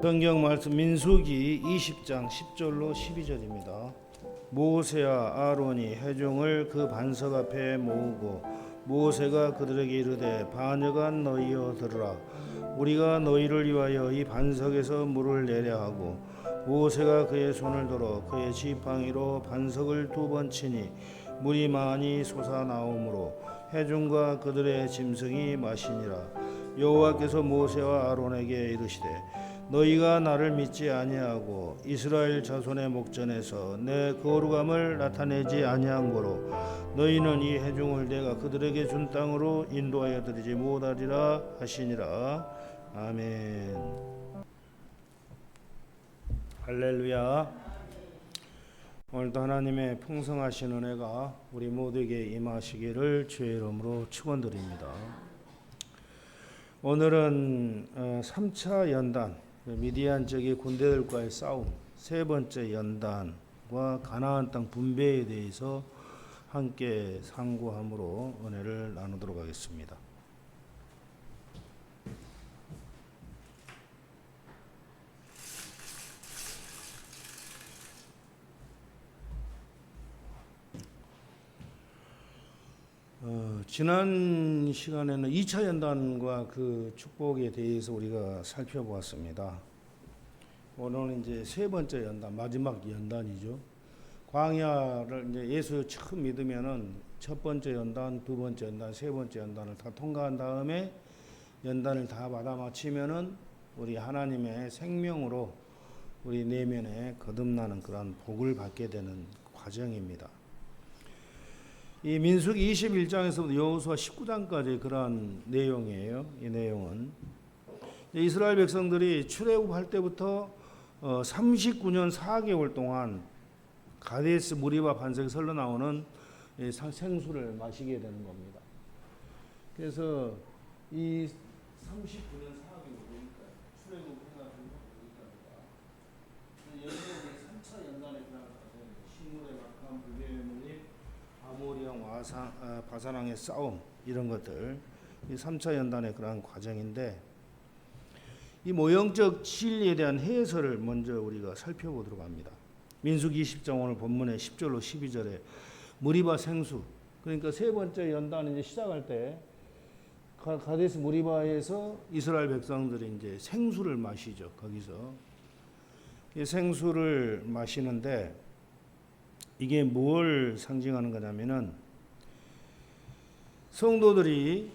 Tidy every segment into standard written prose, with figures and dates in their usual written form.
성경 말씀 민수기 20장 10절로 12절입니다. 모세와 아론이 회중을 그 반석 앞에 모으고 모세가 그들에게 이르되 반역한 너희여 들으라. 우리가 너희를 위하여 이 반석에서 물을 내려 하고 모세가 그의 손을 들어 그의 지팡이로 반석을 2번 치니 물이 많이 솟아나오므로 회중과 그들의 짐승이 마시니라. 여호와께서 모세와 아론에게 이르시되 너희가 나를 믿지 아니하고 이스라엘 자손의 목전에서 내 거룩함을 나타내지 아니한 거로 너희는 이 회중을 내가 그들에게 준 땅으로 인도하여 드리지 못하리라 하시니라. 아멘. 할렐루야. 오늘도 하나님의 풍성하신 은혜가 우리 모두에게 임하시기를 주의 이름으로 축원드립니다. 오늘은 3차 연단, 미디안 지역의 군대들과의 싸움, 세 번째 연단과 가나안 땅 분배에 대해서 함께 상고함으로 은혜를 나누도록 하겠습니다. 지난 시간에는 2차 연단과 그 축복에 대해서 우리가 살펴보았습니다. 오늘은 이제 세 번째 연단, 마지막 연단이죠. 광야를 이제 예수 처음 믿으면은 첫 번째 연단, 두 번째 연단, 세 번째 연단을 다 통과한 다음에 연단을 다 받아 마치면은 우리 하나님의 생명으로 우리 내면에 거듭나는 그런 복을 받게 되는 과정입니다. 이 민수기 21장에서부터 여호수아 19장까지 그러한 내용이에요. 이 내용은 이스라엘 백성들이 출애굽할 때부터 39년 4개월 동안 가데스 무리바 반석에 흘러나오는 생수를 마시게 되는 겁니다. 그래서 이 39년 4개월 보니까 출애굽해가지고 여기가 3차 연단에 대한 식물의 막한 불교의 물리 아모리왕 바산왕의 싸움 이런 것들 이 3차 연단의 그러한 과정인데 이 모형적 진리에 대한 해설을 먼저 우리가 살펴보도록 합니다. 민수기 20장 오늘 본문의 10절로 12절에 무리바 생수 그러니까 세 번째 연단 이제 시작할 때 가데스 무리바에서 이스라엘 백성들이 이제 생수를 마시죠. 거기서 이 생수를 마시는데 이게 뭘 상징하는 거냐면은 성도들이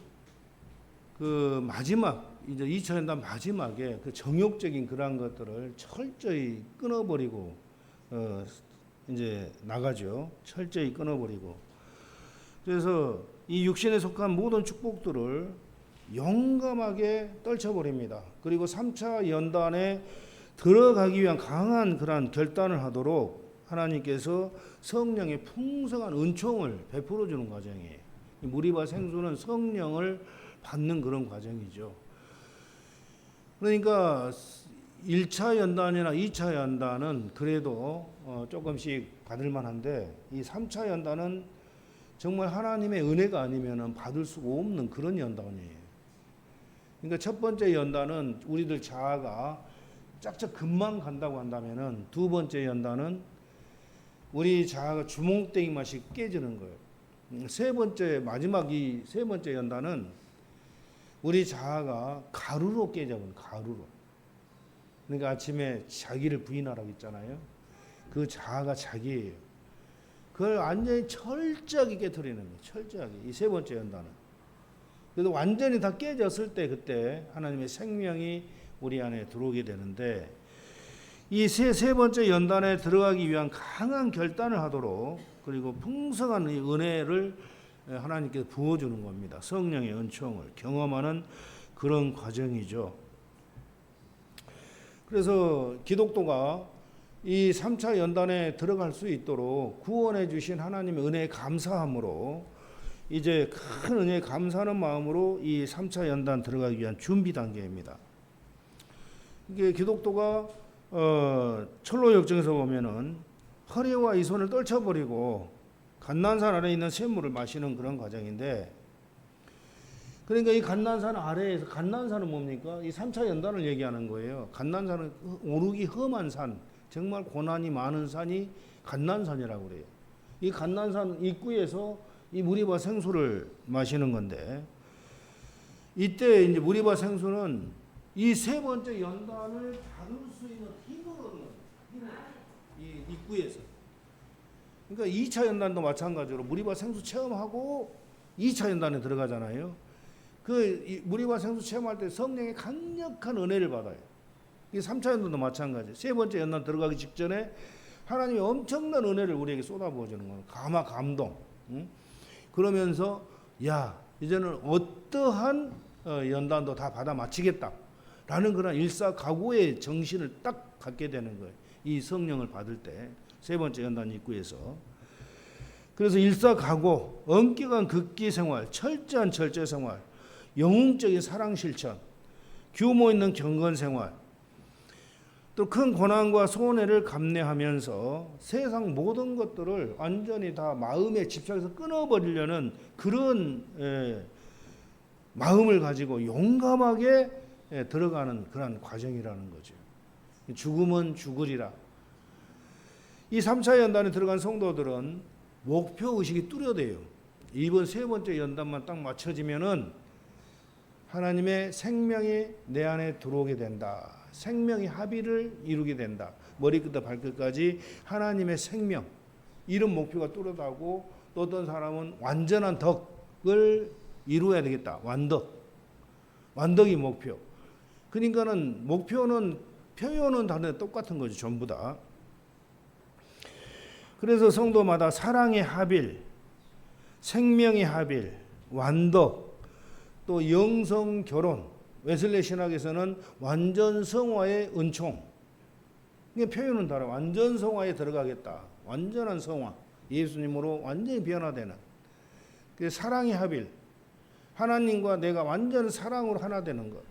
그 마지막 이제 2차 연단 마지막에 그 정욕적인 그러한 것들을 철저히 끊어버리고 이제 나가죠. 철저히 끊어버리고 그래서 이 육신에 속한 모든 축복들을 용감하게 떨쳐버립니다. 그리고 3차 연단에 들어가기 위한 강한 그러한 결단을 하도록 하나님께서 성령의 풍성한 은총을 베풀어 주는 과정이에요. 무리바 생수는 성령을 받는 그런 과정이죠. 그러니까 1차 연단이나 2차 연단은 그래도 조금씩 받을 만한데 이 3차 연단은 정말 하나님의 은혜가 아니면 받을 수가 없는 그런 연단이에요. 그러니까 첫 번째 연단은 우리들 자아가 짝짝 금방 간다고 한다면은 두 번째 연단은 우리 자아가 주몽땡이 맛이 깨지는 거예요. 세 번째 마지막 이 세 번째 연단은 우리 자아가 가루로 깨져버린 가루로. 그러니까 아침에 자기를 부인하라고 했잖아요. 그 자아가 자기예요. 그걸 완전히 철저하게 깨트리는 거예요. 철저하게 이 세 번째 연단은. 그래서 완전히 다 깨졌을 때 그때 하나님의 생명이 우리 안에 들어오게 되는데 이 세 번째 연단에 들어가기 위한 강한 결단을 하도록 그리고 풍성한 은혜를 하나님께서 부어주는 겁니다. 성령의 은총을 경험하는 그런 과정이죠. 그래서 기독교가 이 3차 연단에 들어갈 수 있도록 구원해 주신 하나님의 은혜에 감사함으로 이제 큰 은혜에 감사하는 마음으로 이 3차 연단 들어가기 위한 준비 단계입니다. 이게 기독교가 철로 역정에서 보면은 허리와 이 손을 떨쳐버리고 갓난산 아래 있는 샘물을 마시는 그런 과정인데 그러니까 이 감난산 아래에서, 감난산은 뭡니까? 이 3차 연단을 얘기하는 거예요. 감난산은 오르기 험한 산, 정말 고난이 많은 산이 감난산이라고 그래요. 이 감난산 입구에서 이 무리바 생수를 마시는 건데, 이때 이제 무리바 생수는 이 세 번째 연단을 받을 수 있는 힘을 얻는, 이 입구에서. 그러니까 2차 연단도 마찬가지로 무리바 생수 체험하고 2차 연단에 들어가잖아요. 그 무리바 생수 체험할 때 성령의 강력한 은혜를 받아요. 이 3차 연단도 마찬가지. 세 번째 연단 들어가기 직전에 하나님이 엄청난 은혜를 우리에게 쏟아부어 주는 거예요. 감동. 응? 그러면서 야, 이제는 어떠한 연단도 다 받아 마치겠다라는 그런 일사각오의 정신을 딱 갖게 되는 거예요. 이 성령을 받을 때 세 번째 연단 입구에서. 그래서 일사각오, 엄격한 극기 생활, 철저한 절제 생활, 영웅적인 사랑 실천, 규모 있는 경건 생활, 또 큰 고난과 손해를 감내하면서 세상 모든 것들을 완전히 다 마음에 집착해서 끊어버리려는 그런 마음을 가지고 용감하게 들어가는 그런 과정이라는 거죠. 죽음은 죽으리라. 이 3차 연단에 들어간 성도들은 목표의식이 뚜렷해요. 이번 세 번째 연단만 딱 맞춰지면은 하나님의 생명이 내 안에 들어오게 된다. 생명의 합의를 이루게 된다. 머리끝부터 발끝까지 하나님의 생명. 이런 목표가 뚜렷하고, 또 어떤 사람은 완전한 덕을 이루어야 되겠다. 완덕이 목표. 그러니까는 목표는, 표현은 다 똑같은 거죠. 전부 다. 그래서 성도마다 사랑의 합일, 생명의 합일, 완덕, 또 영성 결혼, 웨슬레 신학에서는 완전 성화의 은총. 이게 표현은 다르. 완전 성화에 들어가겠다. 완전한 성화. 예수님으로 완전히 변화되는. 사랑의 합일. 하나님과 내가 완전 사랑으로 하나 되는 것.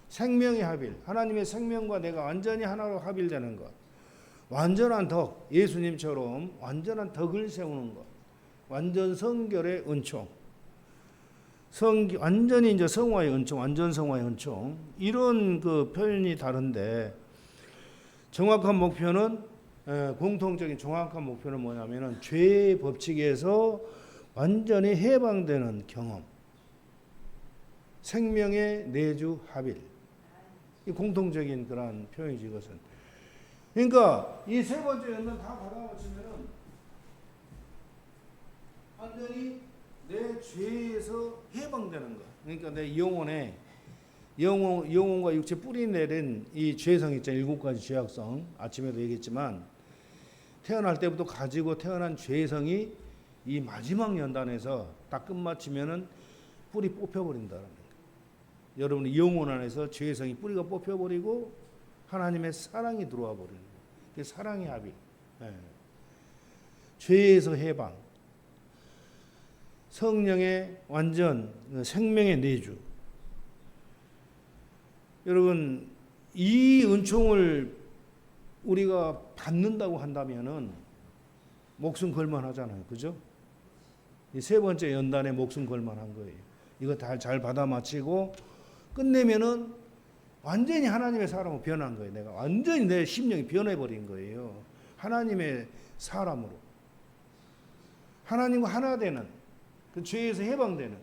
생명의 합일. 하나님의 생명과 내가 완전히 하나로 합일되는 것. 완전한 덕. 예수님처럼 완전한 덕을 세우는 것. 완전 성결의 은총. 완전히 이제 성화의 은총, 완전 성화의 은총, 이런 그 표현이 다른데, 정확한 목표는, 공통적인 정확한 목표는 뭐냐면은 죄의 법칙에서 완전히 해방되는 경험, 생명의 내주 합일, 이 공통적인 그런 표현이지 이것은. 그러니까 이 세 번째 연단 다 받아맞히면은 완전히 내 죄에서 해방되는 것. 그러니까 내 영혼과 육체 뿌리 내린 이 죄성 있잖아요. 7가지 죄악성. 아침에도 얘기했지만, 태어날 때부터 가지고 태어난 죄성이 이 마지막 연단에서 딱 끝마치면은 뿌리 뽑혀버린다는 거예요. 여러분의 영혼 안에서 죄성이 뿌리가 뽑혀버리고 하나님의 사랑이 들어와 버리는 거예요. 그게 사랑의 합의. 죄에서 해방. 성령의 완전 생명의 내주. 여러분, 이 은총을 우리가 받는다고 한다면은 목숨 걸만 하잖아요. 그죠? 이 세 번째 연단에 목숨 걸만 한 거예요. 이거 다 잘 받아 마치고 끝내면은 완전히 하나님의 사람으로 변한 거예요. 내가 완전히 내 심령이 변해버린 거예요. 하나님의 사람으로. 하나님과 하나 되는, 그 죄에서 해방되는.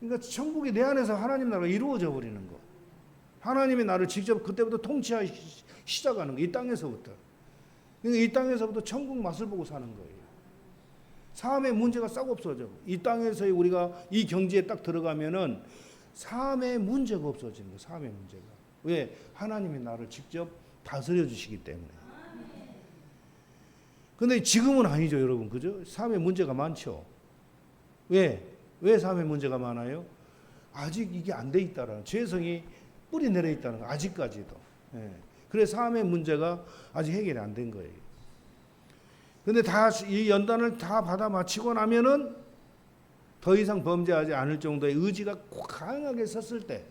그러니까 천국이 내 안에서 하나님 나라가 이루어져 버리는 거. 하나님이 나를 직접 그때부터 통치하기 시작하는 거. 이 땅에서부터. 그러니까 이 땅에서부터 천국 맛을 보고 사는 거예요. 삶의 문제가 싹 없어져. 이 땅에서 우리가 이 경지에 딱 들어가면은 삶의 문제가 없어지는 거예요. 삶의 문제가. 왜? 하나님이 나를 직접 다스려 주시기 때문에. 근데 지금은 아니죠, 여러분. 그죠? 삶의 문제가 많죠. 왜 삶의 문제가 많아요? 아직 이게 안 돼 있다라는, 죄성이 뿌리 내려 있다는 거, 아직까지도. 그래서 삶의 문제가 아직 해결이 안 된 거예요. 근데 이 연단을 다 받아 마치고 나면은 더 이상 범죄하지 않을 정도의 의지가 강하게 섰을 때,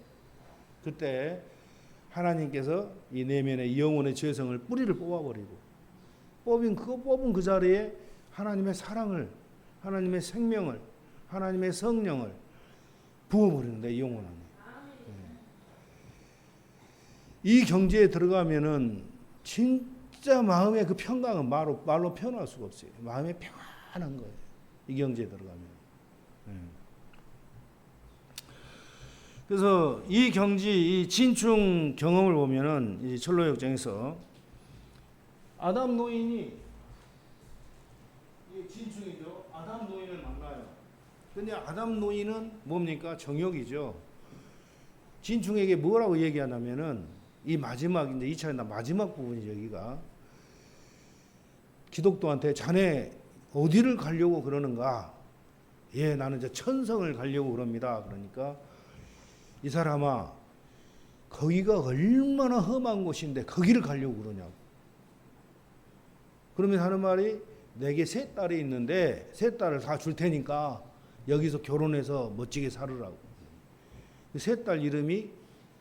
그때 하나님께서 이 내면의 영혼의 죄성을 뿌리를 뽑아버리고, 뽑은 그 자리에 하나님의 사랑을, 하나님의 생명을, 하나님의 성령을 부어버리는데 이 영혼은. 이 경지에 들어가면은 진짜 마음의 그 평강은 말로 표현할 수가 없어요. 마음이 평안한 거예요. 이 경지에 들어가면. 그래서 이 경지, 이 진충 경험을 보면은 이 철로역정에서 아담 노인이 이 진충이죠. 아담 노인을 만나요. 근데 아담 노인은 뭡니까? 정욕이죠. 진충에게 뭐라고 얘기하냐면은 이 마지막 이제 2차에 마지막 부분이 여기가 기독도한테 자네 어디를 가려고 그러는가? 예, 나는 이제 천성을 가려고 그럽니다. 그러니까 이 사람아, 거기가 얼마나 험한 곳인데 거기를 가려고 그러냐고. 그러면 하는 말이 내게 세 딸이 있는데 세 딸을 다 줄 테니까 여기서 결혼해서 멋지게 살으라고. 세 딸 이름이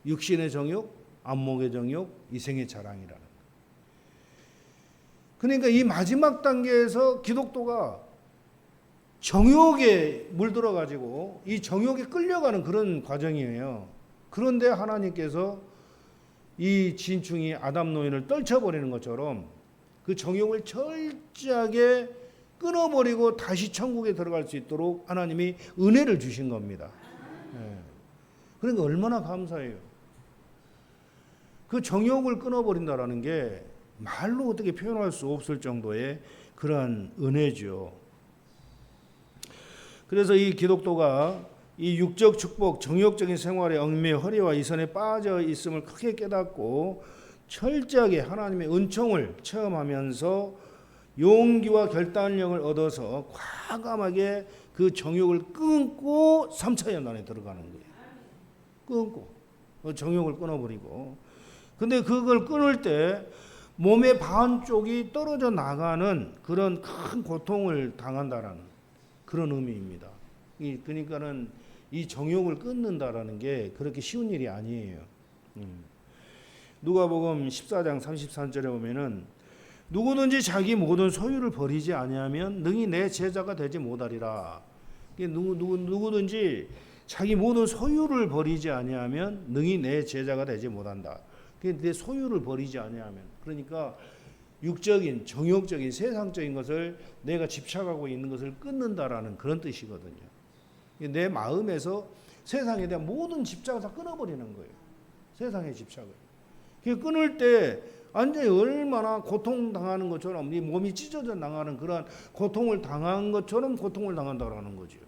육신의 정욕, 안목의 정욕, 이생의 자랑이라는. 그러니까 이 마지막 단계에서 기독도가 정욕에 물들어 가지고 이 정욕에 끌려가는 그런 과정이에요. 그런데 하나님께서 이 진충이 아담 노인을 떨쳐버리는 것처럼 그 정욕을 철저하게 끊어버리고 다시 천국에 들어갈 수 있도록 하나님이 은혜를 주신 겁니다. 그러니까 얼마나 감사해요. 그 정욕을 끊어버린다라는 게 말로 어떻게 표현할 수 없을 정도의 그러한 은혜죠. 그래서 이 기독도가 이 육적 축복, 정욕적인 생활의 얽매 허리와 이선에 빠져 있음을 크게 깨닫고 철저하게 하나님의 은총을 체험하면서 용기와 결단력을 얻어서 과감하게 그 정욕을 끊고 3차 연단에 들어가는 거예요. 끊고 정욕을 끊어버리고. 근데 그걸 끊을 때 몸의 반쪽이 떨어져 나가는 그런 큰 고통을 당한다라는 그런 의미입니다. 그러니까는 이 정욕을 끊는다라는 게 그렇게 쉬운 일이 아니에요. 누가복음 14장 33절에 보면은 누구든지 자기 모든 소유를 버리지 아니하면 능히 내 제자가 되지 못하리라. 누구든지 자기 모든 소유를 버리지 아니하면 능히 내 제자가 되지 못한다. 내 소유를 버리지 아니하면, 그러니까 육적인, 정욕적인, 세상적인 것을 내가 집착하고 있는 것을 끊는다라는 그런 뜻이거든요. 내 마음에서 세상에 대한 모든 집착을 다 끊어버리는 거예요. 세상의 집착을. 끊을 때 완전히 얼마나 고통당하는 것처럼 네 몸이 찢어져 나가는 그런 고통을 당한 것처럼 고통을 당한다라는 거죠.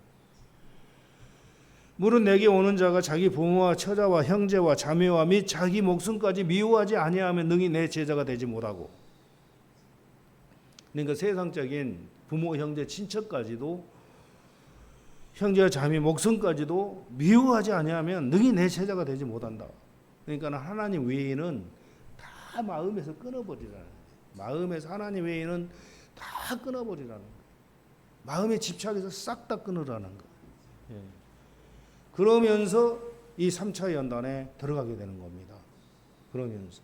물은 내게 오는 자가 자기 부모와 처자와 형제와 자매와 및 자기 목숨까지 미워하지 아니하면 능히 내 제자가 되지 못하고. 그러니까 세상적인 부모, 형제, 친척까지도 형제와 자매, 목숨까지도 미워하지 아니하면 능히 내 제자가 되지 못한다. 그러니까 하나님 외에는 다 마음에서 끊어버리라는 거예요. 마음에서 하나님 외에는 다 끊어버리라는 거예요. 마음의 집착에서 싹 다 끊으라는 거예요. 그러면서 이 3차 연단에 들어가게 되는 겁니다. 그러면서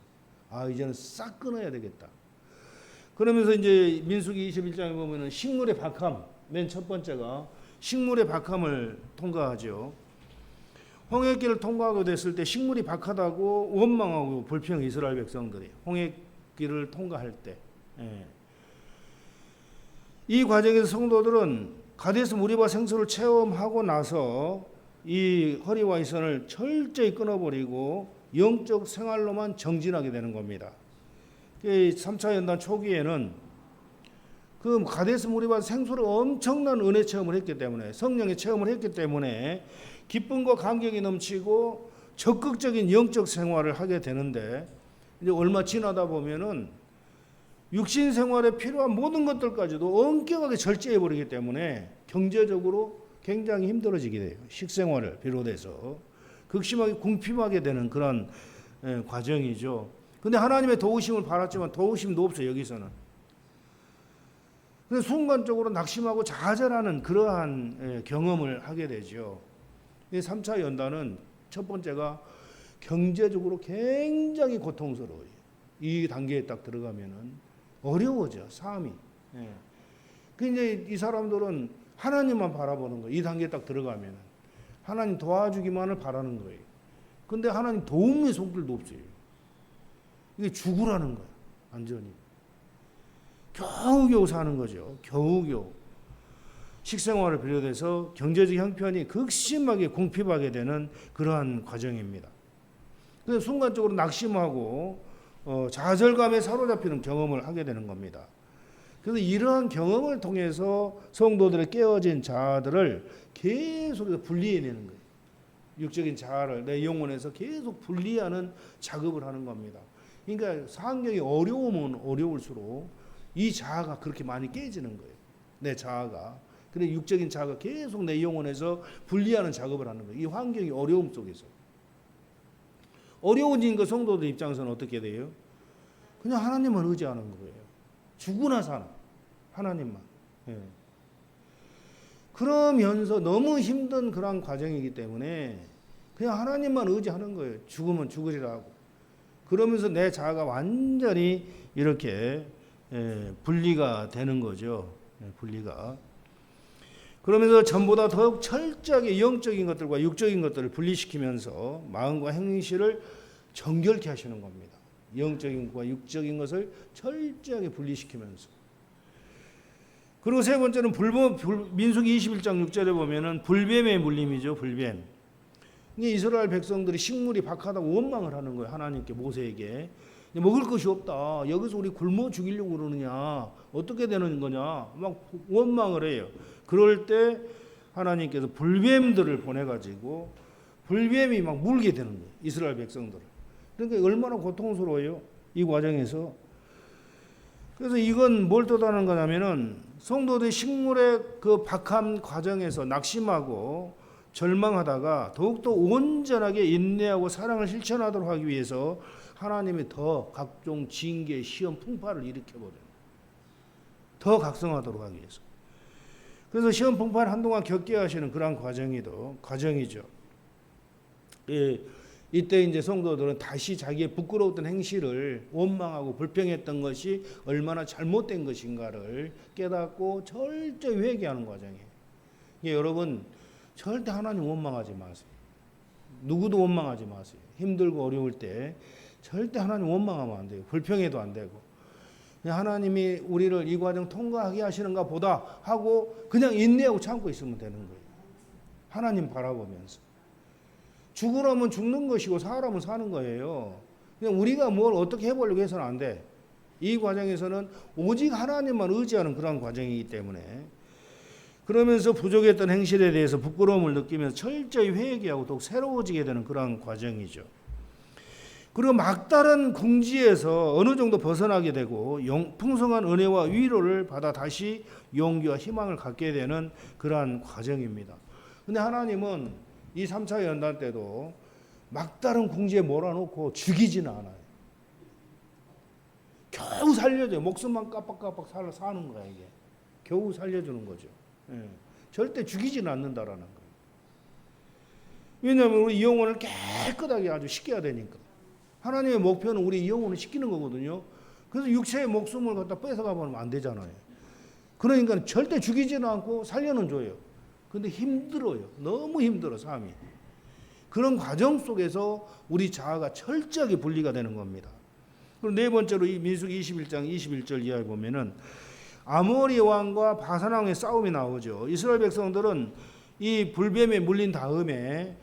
이제는 싹 끊어야 되겠다. 그러면서 이제 민수기 21장에 보면은 식물의 박함, 맨 첫 번째가 식물의 박함을 통과하죠. 홍해길을 통과하게 됐을 때 식물이 박하다고 원망하고 불평 이스라엘 백성들이 홍해길을 통과할 때. 이 과정에서 성도들은 가데스 무리바 생수를 체험하고 나서 이 허리와 이선을 철저히 끊어버리고 영적 생활로만 정진하게 되는 겁니다. 3차 연단 초기에는 그 가데스 무리바 생수를 엄청난 은혜 체험을 했기 때문에, 성령의 체험을 했기 때문에 기쁨과 감격이 넘치고 적극적인 영적 생활을 하게 되는데, 이제 얼마 지나다 보면은 육신 생활에 필요한 모든 것들까지도 엄격하게 절제해 버리기 때문에 경제적으로 굉장히 힘들어지게 돼요. 식생활을 비롯해서 극심하게 궁핍하게 되는 그런 과정이죠. 근데 하나님의 도우심을 받았지만 도우심도 없어요, 여기서는. 그래서 순간적으로 낙심하고 좌절하는 그러한 경험을 하게 되죠. 이 3차 연단은 첫 번째가 경제적으로 굉장히 고통스러워요. 이 단계에 딱 들어가면은 어려워져, 삶이. 근데 이 사람들은 하나님만 바라보는 거예요. 이 단계에 딱 들어가면은 하나님 도와주기만을 바라는 거예요. 근데 하나님 도움의 손길도 없어요. 이게 죽으라는 거야. 완전히. 겨우겨우 사는 거죠. 겨우겨우. 식생활을 비롯해서 경제적 형편이 극심하게 궁핍하게 되는 그러한 과정입니다. 그래서 순간적으로 낙심하고 좌절감에 사로잡히는 경험을 하게 되는 겁니다. 그래서 이러한 경험을 통해서 성도들의 깨어진 자아들을 계속해서 분리해내는 거예요. 육적인 자아를 내 영혼에서 계속 분리하는 작업을 하는 겁니다. 그러니까 환경이 어려우면 어려울수록 이 자아가 그렇게 많이 깨지는 거예요. 내 자아가. 근데 육적인 자아가 계속 내 영혼에서 분리하는 작업을 하는 거예요. 이 환경이 어려움 속에서. 어려워진 그 성도들 입장에서는 어떻게 돼요? 그냥 하나님만 의지하는 거예요. 죽으나 사는 하나님만. 예. 그러면서 너무 힘든 그런 과정이기 때문에 그냥 하나님만 의지하는 거예요. 죽으면 죽으리라 하고. 그러면서 내 자아가 완전히 이렇게 분리가 되는 거죠. 분리가. 그러면서 전보다 더욱 철저하게 영적인 것들과 육적인 것들을 분리시키면서 마음과 행실을 정결케 하시는 겁니다. 영적인 것과 육적인 것을 철저하게 분리시키면서. 그리고 세 번째는 민수기 21장 6절에 보면은 불뱀의 물림이죠. 불뱀. 이스라엘 백성들이 식물이 박하다고 원망을 하는 거예요. 하나님께, 모세에게. 먹을 것이 없다. 여기서 우리 굶어 죽이려고 그러느냐. 어떻게 되는 거냐. 막 원망을 해요. 그럴 때 하나님께서 불뱀들을 보내가지고 불뱀이 막 물게 되는 거예요. 이스라엘 백성들을. 그러니까 얼마나 고통스러워요. 이 과정에서. 그래서 이건 뭘 뜻하는 거냐면은 성도들이 식물의 그 박함 과정에서 낙심하고 절망하다가 더욱더 온전하게 인내하고 사랑을 실천하도록 하기 위해서 하나님이 더 각종 징계, 시험, 풍파를 일으켜버려요. 더 각성하도록 하기 위해서. 그래서 시험, 풍파를 한동안 겪게 하시는 그런 과정이죠. 예, 이때 이제 성도들은 다시 자기의 부끄러웠던 행실을 원망하고 불평했던 것이 얼마나 잘못된 것인가를 깨닫고 철저히 회개하는 과정이에요. 예, 여러분 절대 하나님 원망하지 마세요. 누구도 원망하지 마세요. 힘들고 어려울 때 절대 하나님 원망하면 안 돼요. 불평해도 안 되고. 하나님이 우리를 이 과정 통과하게 하시는가 보다 하고 그냥 인내하고 참고 있으면 되는 거예요. 하나님 바라보면서. 죽으라면 죽는 것이고 사람은 사는 거예요. 그냥 우리가 뭘 어떻게 해보려고 해서는 안 돼. 이 과정에서는 오직 하나님만 의지하는 그런 과정이기 때문에 그러면서 부족했던 행실에 대해서 부끄러움을 느끼면서 철저히 회개하고 더욱 새로워지게 되는 그런 과정이죠. 그리고 막다른 궁지에서 어느 정도 벗어나게 되고 풍성한 은혜와 위로를 받아 다시 용기와 희망을 갖게 되는 그러한 과정입니다. 근데 하나님은 이 3차 연단 때도 막다른 궁지에 몰아놓고 죽이지는 않아요. 겨우 살려줘요. 목숨만 깜빡깜빡 사는 거야 이게. 겨우 살려주는 거죠. 예. 절대 죽이지는 않는다라는 거예요. 왜냐하면 우리 영혼을 깨끗하게 아주 씻겨야 되니까. 하나님의 목표는 우리 영혼을 씻기는 거거든요. 그래서 육체의 목숨을 갖다 뺏어가면 안 되잖아요. 그러니까 절대 죽이지는 않고 살려는 줘요. 근데 힘들어요. 너무 힘들어 삶이. 그런 과정 속에서 우리 자아가 철저하게 분리가 되는 겁니다. 그리고 네 번째로 이 민수기 21장 21절 이하에 보면은 아모리 왕과 바산 왕의 싸움이 나오죠. 이스라엘 백성들은 이 불뱀에 물린 다음에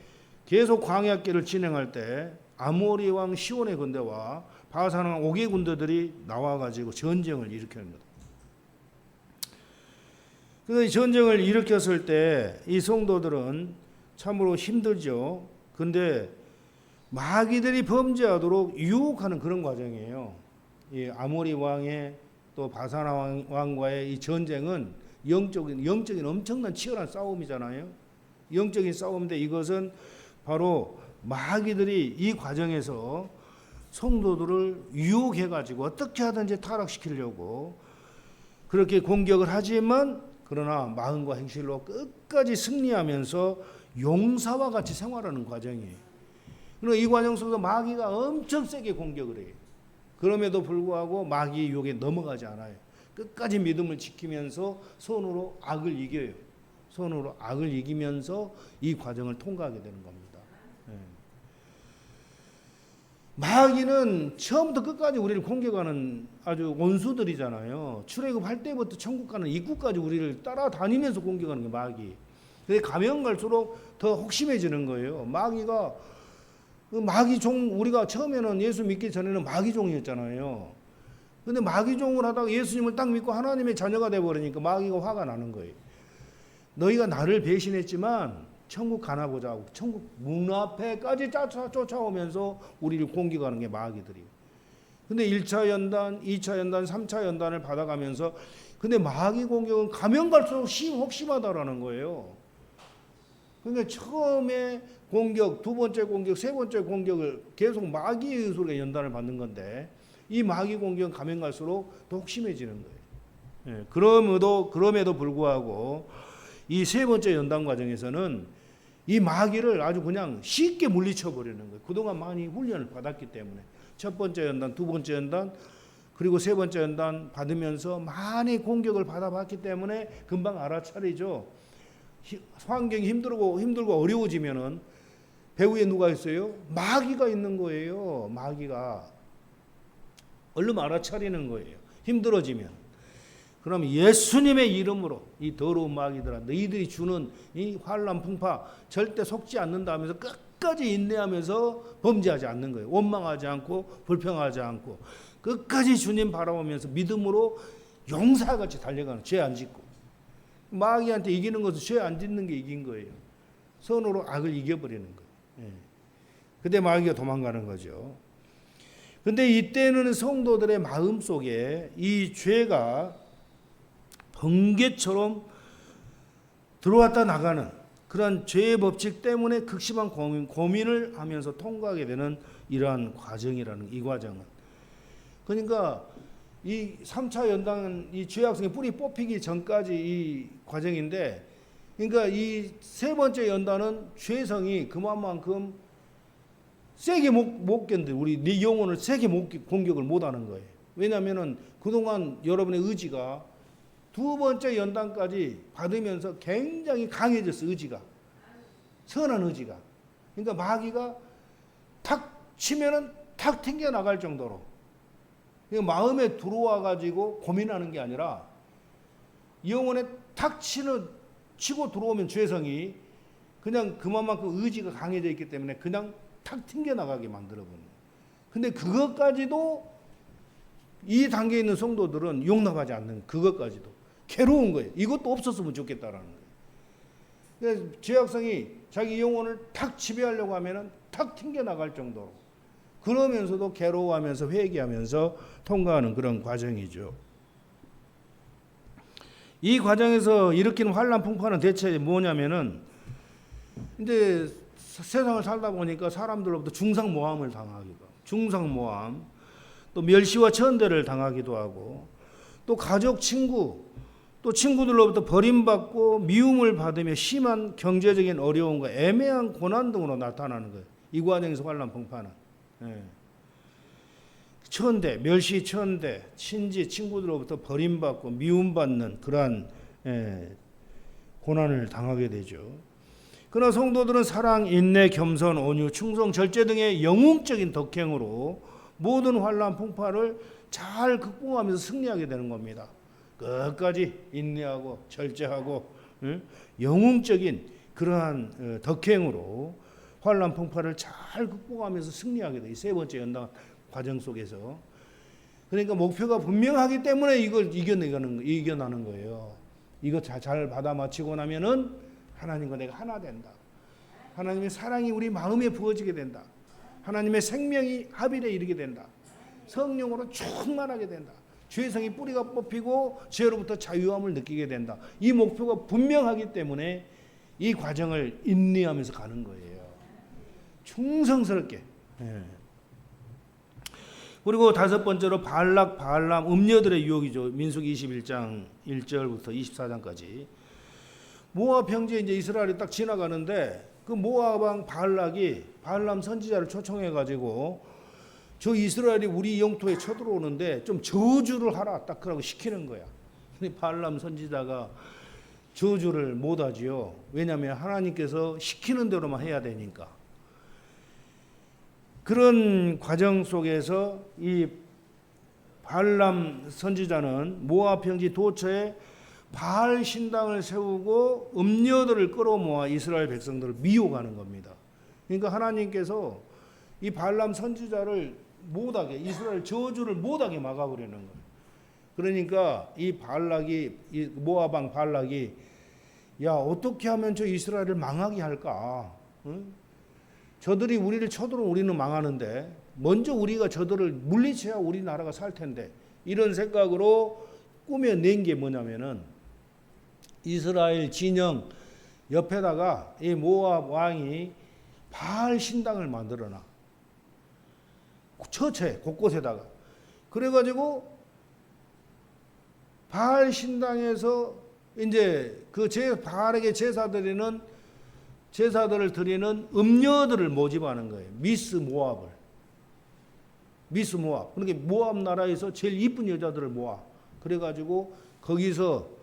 계속 광야길을 진행할 때 아모리 왕 시온의 군대와 바산 왕 옥의 군대들이 나와가지고 전쟁을 일으킵니다. 그래서 이 전쟁을 일으켰을 때 이 성도들은 참으로 힘들죠. 근데 마귀들이 범죄하도록 유혹하는 그런 과정이에요. 이 아모리 왕의 또 바산 왕과의 이 전쟁은 영적인 엄청난 치열한 싸움이잖아요. 영적인 싸움인데 이것은 바로 마귀들이 이 과정에서 성도들을 유혹해가지고 어떻게 하든지 타락시키려고 그렇게 공격을 하지만 그러나 마음과 행실로 끝까지 승리하면서 용사와 같이 생활하는 과정이에요. 그리고 이 과정 속에서 마귀가 엄청 세게 공격을 해요. 그럼에도 불구하고 마귀의 유혹에 넘어가지 않아요. 끝까지 믿음을 지키면서 손으로 악을 이겨요. 손으로 악을 이기면서 이 과정을 통과하게 되는 겁니다. 예. 마귀는 처음부터 끝까지 우리를 공격하는 아주 원수들이잖아요. 출애굽할 때부터 천국 가는 입구까지 우리를 따라다니면서 공격하는 게 마귀. 근데 가면 갈수록 더 혹심해지는 거예요. 마귀가 마귀종, 우리가 처음에는 예수 믿기 전에는 마귀종이었잖아요. 근데 마귀종을 하다가 예수님을 딱 믿고 하나님의 자녀가 되어버리니까 마귀가 화가 나는 거예요. 너희가 나를 배신했지만 천국 가나 보자 하고 천국 문 앞에까지 쫓아오면서 우리를 공격하는 게 마귀들이에요. 근데 1차 연단, 2차 연단, 3차 연단을 받아가면서 근데 마귀 공격은 가면 갈수록 혹심하다라는 거예요. 그러니까 처음에 공격, 두 번째 공격, 세 번째 공격을 계속 마귀의 소리가 연단을 받는 건데 이 마귀 공격은 가면 갈수록 더 혹심해지는 거예요. 예, 그럼에도 불구하고 이 세 번째 연단 과정에서는 이 마귀를 아주 그냥 쉽게 물리쳐 버리는 거예요. 그동안 많이 훈련을 받았기 때문에 첫 번째 연단, 두 번째 연단, 그리고 세 번째 연단 받으면서 많이 공격을 받아봤기 때문에 금방 알아차리죠. 환경이 힘들고 어려워지면은 배후에 누가 있어요? 마귀가 있는 거예요. 마귀가 얼른 알아차리는 거예요. 힘들어지면. 그럼 예수님의 이름으로 이 더러운 마귀들아, 너희들이 주는 이 환난 풍파 절대 속지 않는다 하면서 끝까지 인내하면서 범죄하지 않는 거예요. 원망하지 않고 불평하지 않고 끝까지 주님 바라보면서 믿음으로 용사같이 달려가는, 죄 안 짓고. 마귀한테 이기는 것은 죄 안 짓는 게 이긴 거예요. 선으로 악을 이겨버리는 거예요. 예. 근데 마귀가 도망가는 거죠. 근데 이때는 성도들의 마음 속에 이 죄가 번개처럼 들어왔다 나가는 그런 죄의 법칙 때문에 극심한 고민을 하면서 통과하게 되는 이러한 과정이라는, 이 과정은. 그러니까 이 3차 연단은 이 죄악성의 뿌리 뽑히기 전까지 이 과정인데, 그러니까 이 세 번째 연단은 죄성이 그만큼 세게 못 견뎌. 우리 네 영혼을 세게 공격을 못하는 거예요. 왜냐하면은 그동안 여러분의 의지가 두 번째 연단까지 받으면서 굉장히 강해졌어. 의지가, 선한 의지가. 그러니까 마귀가 탁 치면은 탁 튕겨 나갈 정도로, 그러니까 마음에 들어와 가지고 고민하는 게 아니라 영혼에 탁 치고 들어오면 죄성이 그냥 그만큼 의지가 강해져 있기 때문에 그냥 탁 튕겨 나가게 만들어버려요. 근데 그것까지도 이 단계에 있는 성도들은 용납하지 않는, 그것까지도 괴로운 거예요. 이것도 없었으면 좋겠다라는 거예요. 그래서 죄악성이 자기 영혼을 탁 지배하려고 하면은 탁 튕겨 나갈 정도로, 그러면서도 괴로워하면서 회개하면서 통과하는 그런 과정이죠. 이 과정에서 일으키는 환난 풍파는 대체 뭐냐면은, 이제 세상을 살다 보니까 사람들로부터 중상모함을 당하기도, 중상모함, 또 멸시와 천대를 당하기도 하고, 또 가족, 친구, 또 친구들로부터 버림받고 미움을 받으며 심한 경제적인 어려움과 애매한 고난 등으로 나타나는 거예요. 이 과정에서 환난 풍파는. 예. 천대, 멸시, 천대, 친지, 친구들로부터 버림받고 미움받는 그러한 고난을 당하게 되죠. 그러나 성도들은 사랑, 인내, 겸손, 온유, 충성, 절제 등의 영웅적인 덕행으로 모든 환난 풍파를 잘 극복하면서 승리하게 되는 겁니다. 끝까지 인내하고 절제하고 영웅적인 그러한 덕행으로 환난 풍파를 잘 극복하면서 승리하게 돼요. 세 번째 연단 과정 속에서. 그러니까 목표가 분명하기 때문에 이걸 이겨나는 거예요. 이거 잘 받아 마치고 나면은 하나님과 내가 하나 된다. 하나님의 사랑이 우리 마음에 부어지게 된다. 하나님의 생명이 합일에 이르게 된다. 성령으로 충만하게 된다. 죄성이 뿌리가 뽑히고 죄로부터 자유함을 느끼게 된다. 이 목표가 분명하기 때문에 이 과정을 인내하면서 가는 거예요. 충성스럽게. 그리고 다섯 번째로 발락, 바알람, 음녀들의 유혹이죠. 민수기 21장 1절부터 24장까지. 모압 형제 이제 이스라엘이 딱 지나가는데 그 모압 왕 바알락이 바알람 선지자를 초청해 가지고 저 이스라엘이 우리 영토에 쳐들어오는데 좀 저주를 하라, 딱 그러고 시키는 거야. 근데 바알람 선지자가 저주를 못하지요. 왜냐하면 하나님께서 시키는 대로만 해야 되니까. 그런 과정 속에서 이 발람 선지자는 모압 평지 도처에 바알 신당을 세우고 음녀들을 끌어모아 이스라엘 백성들을 미혹하는 겁니다. 그러니까 하나님께서 이 발람 선지자를 못하게, 이스라엘 저주를 못하게 막아버리는 거예요. 그러니까 이 발락이, 이 모압 왕 발락이, 야, 어떻게 하면 저 이스라엘을 망하게 할까? 응? 저들이 우리를 쳐들어오면 우리는 망하는데 먼저 우리가 저들을 물리쳐야 우리 나라가 살 텐데, 이런 생각으로 꾸며낸 게 뭐냐면은 이스라엘 진영 옆에다가 이 모압 왕이 바알 신당을 만들어놔. 처처에 곳곳에다가. 그래가지고 바알 신당에서 이제 그 바알에게 제사들을 드리는 음녀들을 모집하는 거예요. 미스 모압. 그러니까 모압 나라에서 제일 이쁜 여자들을 모아. 그래가지고 거기서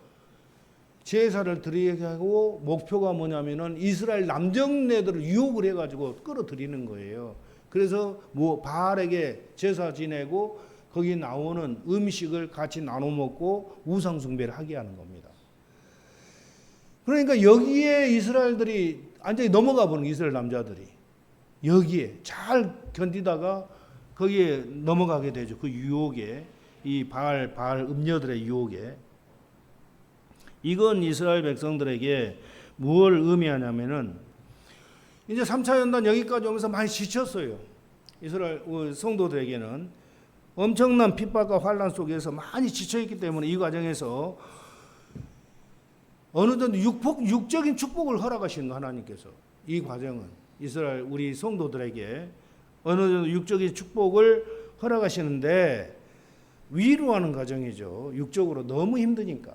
제사를 드리게 하고, 목표가 뭐냐면은 이스라엘 남정네들을 유혹을 해가지고 끌어들이는 거예요. 그래서 바알에게 제사 지내고 거기 나오는 음식을 같이 나눠 먹고 우상 숭배를 하게 하는 겁니다. 그러니까 여기에 이스라엘들이 완전히 넘어가 보는, 이스라엘 남자들이 여기에 잘 견디다가 거기에 넘어가게 되죠. 그 유혹에, 이 바알 음녀들의 유혹에. 이건 이스라엘 백성들에게 무엇을 의미하냐면은 이제 3차 연단 여기까지 오면서 많이 지쳤어요. 이스라엘 성도들에게는 엄청난 핍박과 환난 속에서 많이 지쳐있기 때문에 이 과정에서 어느 정도 육적인 축복을 허락하시는 거, 하나님께서. 이 과정은 이스라엘 우리 성도들에게 어느 정도 육적인 축복을 허락하시는데 위로하는 과정이죠. 육적으로 너무 힘드니까.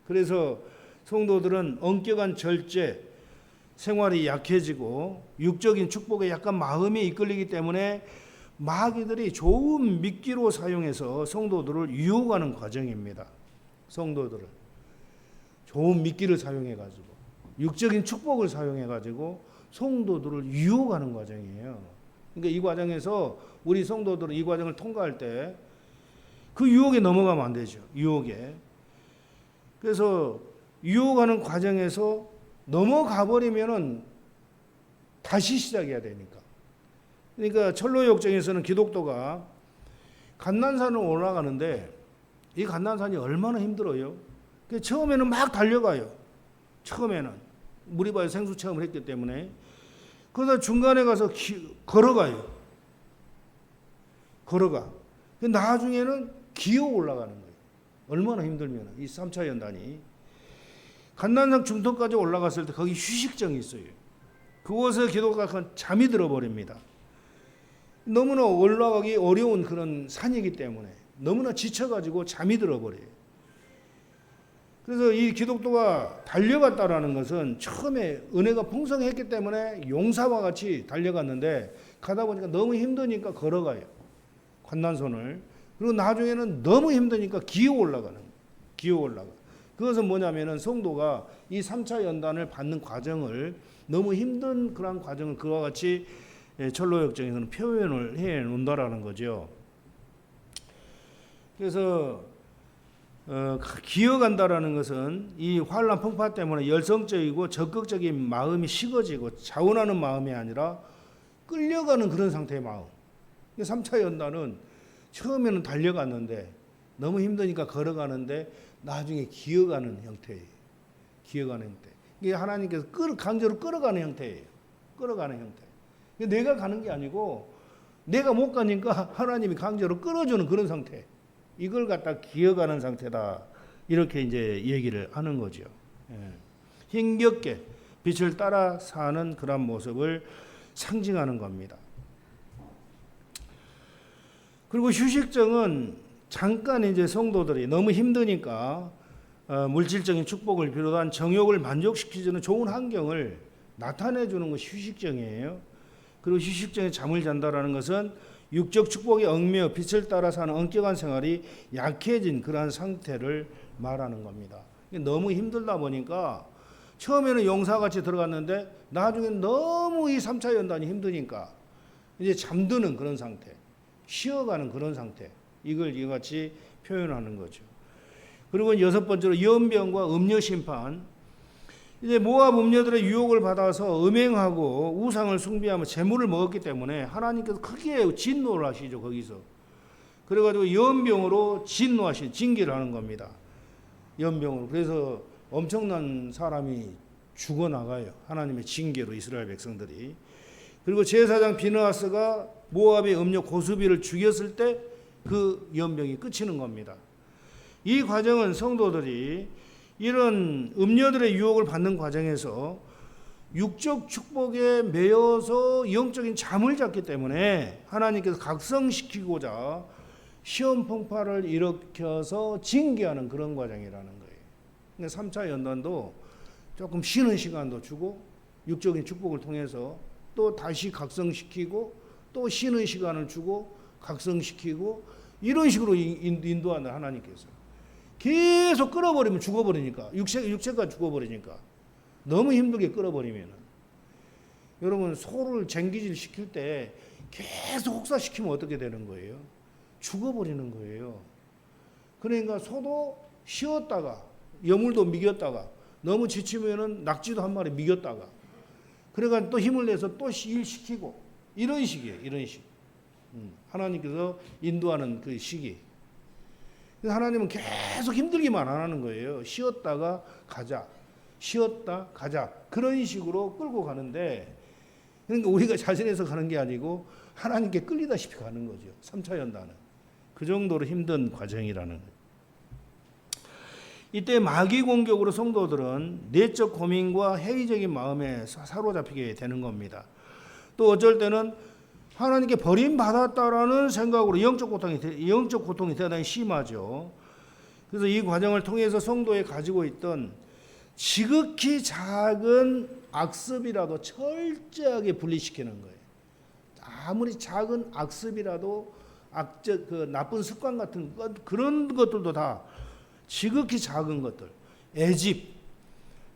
그래서 성도들은 엄격한 절제, 생활이 약해지고 육적인 축복에 약간 마음이 이끌리기 때문에 마귀들이 좋은 미끼로 사용해서 성도들을 유혹하는 과정입니다. 성도들을 좋은 미끼를 사용해가지고, 육적인 축복을 사용해가지고 성도들을 유혹하는 과정이에요. 그러니까 이 과정에서 우리 성도들은 이 과정을 통과할 때 그 유혹에 넘어가면 안 되죠. 유혹에. 그래서 유혹하는 과정에서 넘어가 버리면은 다시 시작해야 되니까. 그러니까 철로 역정에서는 기독도가 감난산을 올라가는데 이 감난산이 얼마나 힘들어요. 처음에는 막 달려가요. 처음에는 무리바에 생수 체험을 했기 때문에. 그러다 중간에 가서 걸어가요. 나중에는 기어 올라가는 거예요. 얼마나 힘들면. 이 3차 연단이 감난산 중턱까지 올라갔을 때 거기 휴식정이 있어요. 그곳에 기독교가 잠이 들어버립니다. 너무나 올라가기 어려운 그런 산이기 때문에 너무나 지쳐가지고 잠이 들어버려요. 그래서 이 기독도가 달려갔다라는 것은 처음에 은혜가 풍성했기 때문에 용사와 같이 달려갔는데 가다 보니까 너무 힘드니까 걸어가요. 관난선을. 그리고 나중에는 너무 힘드니까 기어 올라가는 거예요. 기어 올라가. 그것은 뭐냐면은 성도가 이 3차 연단을 받는 과정을, 너무 힘든 그런 과정을 그와 같이 철로역정에서는 표현을 해 놓는다라는 거죠. 그래서 기어간다라는 것은 이 환난 풍파 때문에 열성적이고 적극적인 마음이 식어지고 자원하는 마음이 아니라 끌려가는 그런 상태의 마음. 3차 연단은 처음에는 달려갔는데 너무 힘드니까 걸어가는데 나중에 기어가는 형태예요. 기어가는 형태. 이게 하나님께서 강제로 끌어가는 형태예요. 끌어가는 형태. 내가 가는 게 아니고 내가 못 가니까 하나님이 강제로 끌어주는 그런 상태. 이걸 갖다 기어가는 상태다. 이렇게 이제 얘기를 하는 거죠. 힘겹게 빛을 따라 사는 그런 모습을 상징하는 겁니다. 그리고 휴식정은 잠깐 이제 성도들이 너무 힘드니까 물질적인 축복을 비롯한 정욕을 만족시키는 좋은 환경을 나타내 주는 것이 휴식정이에요. 그리고 휴식정에 잠을 잔다라는 것은 육적 축복에 얽매여 빛을 따라 사는 엄격한 생활이 약해진 그러한 상태를 말하는 겁니다. 너무 힘들다 보니까 처음에는 용사같이 들어갔는데 나중엔 너무 이 3차 연단이 힘드니까 이제 잠드는 그런 상태, 쉬어가는 그런 상태, 이걸 이같이 표현하는 거죠. 그리고 여섯 번째로 연병과 음녀 심판. 이제 모압 음녀들의 유혹을 받아서 음행하고 우상을 숭배하며 재물을 먹었기 때문에 하나님께서 크게 진노를 하시죠. 거기서 그래가지고 연병으로 진노하시 징계를 하는 겁니다. 연병으로. 그래서 엄청난 사람이 죽어나가요. 하나님의 징계로 이스라엘 백성들이. 그리고 제사장 비느하스가 모압의 음녀 고수비를 죽였을 때 그 연병이 끝이는 겁니다. 이 과정은 성도들이 이런 음녀들의 유혹을 받는 과정에서 육적 축복에 매여서 영적인 잠을 잤기 때문에 하나님께서 각성시키고자 시험 풍파를 일으켜서 징계하는 그런 과정이라는 거예요. 그러니까 3차 연단도 조금 쉬는 시간도 주고 육적인 축복을 통해서 또 다시 각성시키고 또 쉬는 시간을 주고 각성시키고 이런 식으로 인도하는 하나님께서 계속 끌어버리면 죽어버리니까 육체가 죽어버리니까 너무 힘들게 끌어버리면 여러분 소를 쟁기질 시킬 때 계속 혹사시키면 어떻게 되는 거예요? 죽어버리는 거예요. 그러니까 소도 쉬었다가 여물도 미겼다가 너무 지치면은 낙지도 한 마리 미겼다가 그러니까 또 힘을 내서 또 일시키고 이런 식이에요. 이런 식. 하나님께서 인도하는 그 시기. 하나님은 계속 힘들기만 안 하는 거예요. 쉬었다가 가자. 쉬었다 가자. 그런 식으로 끌고 가는데 그러니까 우리가 자신해서 가는 게 아니고 하나님께 끌리다시피 가는 거죠. 3차 연단은. 그 정도로 힘든 과정이라는 거예요. 이때 마귀 공격으로 성도들은 내적 고민과 회의적인 마음에 사로잡히게 되는 겁니다. 또 어쩔 때는 하나님께 버림받았다라는 생각으로 영적 고통이 대단히 심하죠. 그래서 이 과정을 통해서 성도에 가지고 있던 지극히 작은 악습이라도 철저하게 분리시키는 거예요. 아무리 작은 악습이라도 그 나쁜 습관 같은 것, 그런 것들도 다 지극히 작은 것들, 애집,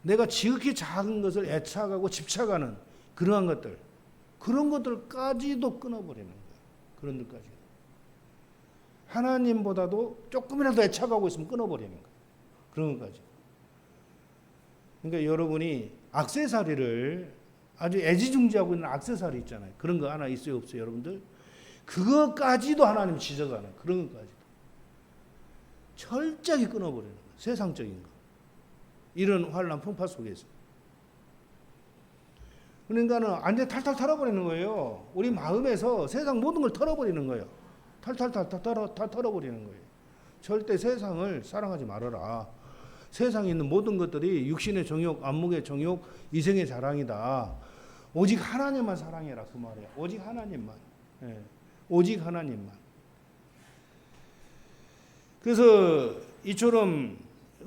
내가 지극히 작은 것을 애착하고 집착하는 그러한 것들, 그런 것들까지도 끊어버리는 거예요. 그런 것까지. 하나님보다도 조금이라도 애착하고 있으면 끊어버리는 거예요. 그런 것까지. 그러니까 여러분이 액세서리를 아주 애지중지하고 있는 액세서리 있잖아요. 그런 거 하나 있어요, 없어요, 여러분들? 그것까지도 하나님 지적하는 그런 것까지도. 철저하게 끊어버리는 거예요. 세상적인 거. 이런 환난 풍파 속에서. 그러니까는 완전히 탈탈 털어버리는 거예요. 우리 마음에서 세상 모든 걸 털어버리는 거예요. 탈탈 털어버리는 거예요. 절대 세상을 사랑하지 말아라. 세상에 있는 모든 것들이 육신의 정욕, 안목의 정욕, 이생의 자랑이다. 오직 하나님만 사랑해라 그 말이야. 오직 하나님만. 예. 오직 하나님만. 그래서 이처럼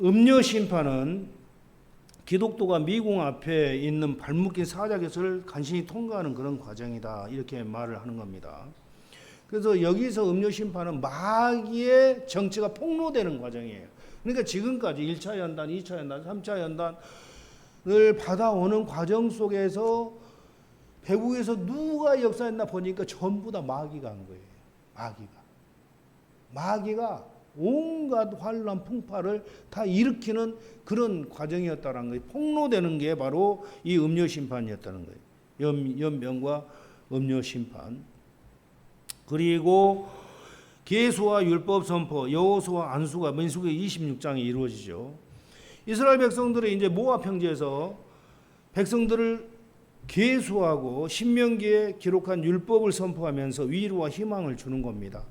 음녀 심판은 기독도가 미궁 앞에 있는 발묶인 사자겟을 간신히 통과하는 그런 과정이다. 이렇게 말을 하는 겁니다. 그래서 여기서 음료 심판은 마귀의 정체가 폭로되는 과정이에요. 그러니까 지금까지 1차 연단, 2차 연단, 3차 연단을 받아오는 과정 속에서 배국에서 누가 역사했나 보니까 전부 다 마귀가 한 거예요. 마귀가 온갖 환란 풍파를 다 일으키는 그런 과정이었다는 거예요. 폭로되는 게 바로 이 음료 심판이었다는 거예요. 연병과 음료 심판. 그리고 계수와 율법 선포, 여호수아 안수가 민수기 26장에 이루어지죠. 이스라엘 백성들이 이제 모압 평지에서 백성들을 계수하고 신명기에 기록한 율법을 선포하면서 위로와 희망을 주는 겁니다.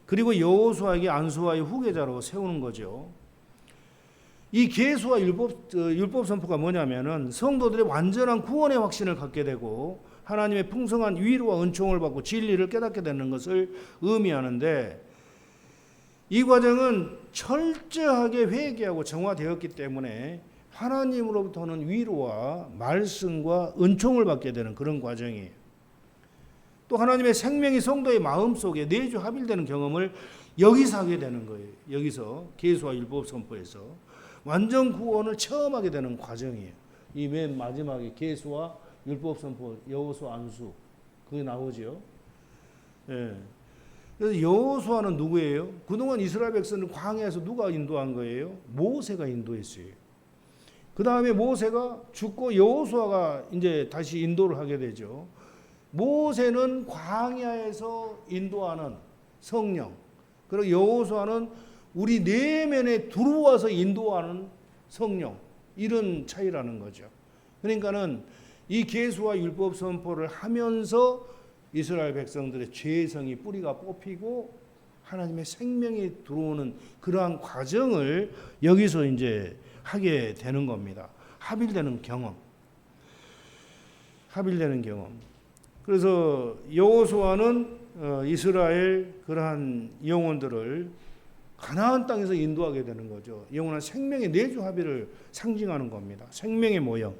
그리고 여호수아에게 안수와의 후계자로 세우는 거죠. 이 계수와 율법 선포가 뭐냐면은 성도들의 완전한 구원의 확신을 갖게 되고 하나님의 풍성한 위로와 은총을 받고 진리를 깨닫게 되는 것을 의미하는데 이 과정은 철저하게 회개하고 정화되었기 때문에 하나님으로부터는 위로와 말씀과 은총을 받게 되는 그런 과정이에요. 또 하나님의 생명이 성도의 마음속에 내주 합일되는 경험을 여기서 하게 되는 거예요. 여기서 계수와 율법 선포에서 완전 구원을 체험하게 되는 과정이에요. 이 맨 마지막에 계수와 율법 선포, 여호수아 안수 그게 나오죠. 예. 그래서 여호수아는 누구예요? 그동안 이스라엘 백성을 광야에서 누가 인도한 거예요? 모세가 인도했어요. 그 다음에 모세가 죽고 여호수아가 이제 다시 인도를 하게 되죠. 모세는 광야에서 인도하는 성령, 그리고 여호수아는 우리 내면에 들어와서 인도하는 성령, 이런 차이라는 거죠. 그러니까는 이 계수와 율법 선포를 하면서 이스라엘 백성들의 죄성이 뿌리가 뽑히고 하나님의 생명이 들어오는 그러한 과정을 여기서 이제 하게 되는 겁니다. 합일되는 경험. 합일되는 경험. 그래서 여호수아는 이스라엘 그러한 영혼들을 가나안 땅에서 인도하게 되는 거죠. 영원한 생명의 내주 합의를 상징하는 겁니다. 생명의 모형.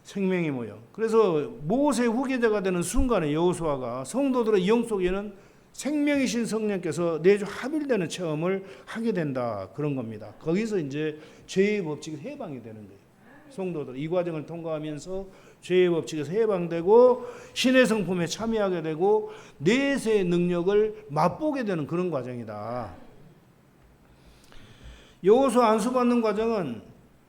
생명의 모형. 그래서 모세 후계자가 되는 순간에 여호수아가 성도들의 영 속에는 생명이신 성령께서 내주 합일되는 체험을 하게 된다. 그런 겁니다. 거기서 이제 죄의 법칙에서 해방이 되는 거예요. 성도들 이 과정을 통과하면서 죄의 법칙에서 해방되고 신의 성품에 참여하게 되고 내세의 능력을 맛보게 되는 그런 과정이다. 여호수아 안수받는 과정은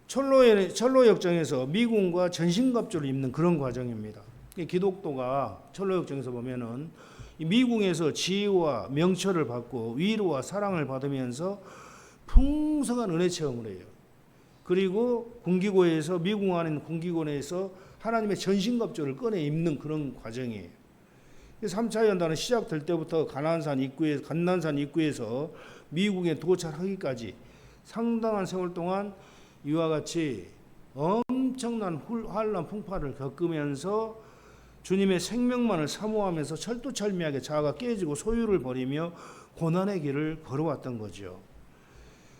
철로 역정에서 미궁과 전신갑주를 입는 그런 과정입니다. 기독도가 철로 역정에서 보면은 미궁에서 지혜와 명철을 받고 위로와 사랑을 받으면서 풍성한 은혜 체험을 해요. 그리고 군기고에서 미궁 안에 있는 군기고에서 하나님의 전신갑주를 꺼내 입는 그런 과정이에요. 3차 연단은 시작될 때부터 간난산 입구에서 미궁에 도착하기까지 상당한 세월 동안 이와 같이 엄청난 환란 풍파를 겪으면서 주님의 생명만을 사모하면서 철두철미하게 자아가 깨지고 소유를 버리며 고난의 길을 걸어왔던 거죠.